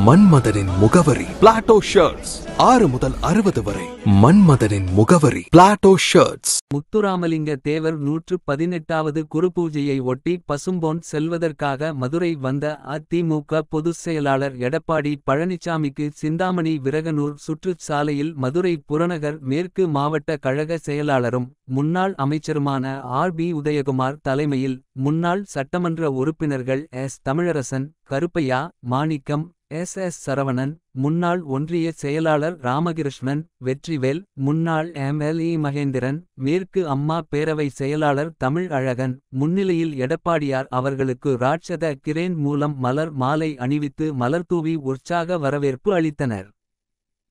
மன்மதனின் முகவரி Plato shirts 6 முதல் 60 வரை. மன்மதனின் முகவரி பிளாட்டோ ஷர்ட்ஸ். முத்துராமலிங்க தேவர் 118வது குருபூஜையை ஒட்டி பசும்பொன் செல்வதற்காக மதுரை வந்த அதிமுக பொதுச் செயலாளர் எடப்பாடி பழனிசாமிக்கு சிந்தாமணி விரகனூர் சுற்றுச்சாலையில் மதுரை புறநகர் மேற்கு மாவட்ட கழக செயலாளரும் முன்னாள் அமைச்சருமான ஆர்.பி. உதயகுமார் தலைமையில் முன்னாள் சட்டமன்ற உறுப்பினர்கள் எஸ். தமிழரசன், கருப்பையா, மாணிக்கம், எஸ். சரவணன், முன்னாள் ஒன்றிய செயலாளர் ராமகிருஷ்ணன், வெற்றிவேல், முன்னாள் எம்.எல்.ஏ. மகேந்திரன், மேற்கு அம்மா பேரவை செயலாளர் தமிழ் அழகன் முன்னிலையில் எடப்பாடியார் அவர்களுக்கு ராட்சத கிரேன் மூலம் மலர் மாலை அணிவித்து மலர்தூவி உற்சாக வரவேற்பு அளித்தனர்.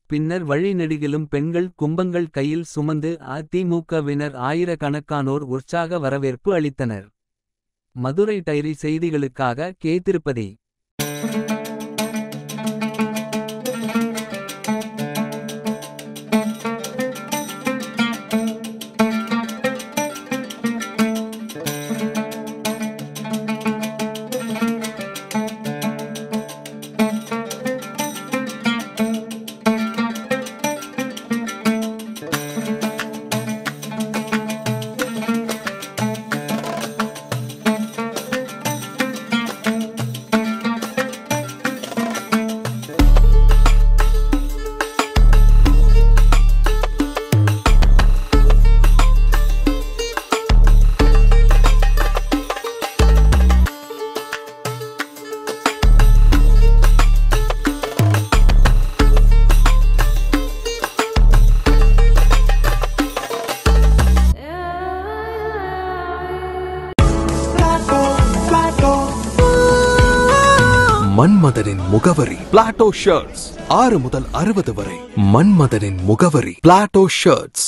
பின்னர் வழிநெடுகிலும் பெண்கள் கும்பங்கள் கையில் சுமந்து அதிமுகவினர் ஆயிரக்கணக்கானோர் உற்சாக வரவேற்பு அளித்தனர். மதுரை டைரி செய்திகளுக்காக கே. திருப்பதி. மன்மதனின் முகவரி பிளாட்டோ ஷர்ட்ஸ் 6 முதல் 60 வரை. மன்மதனின் முகவரி பிளாட்டோ ஷர்ட்ஸ்.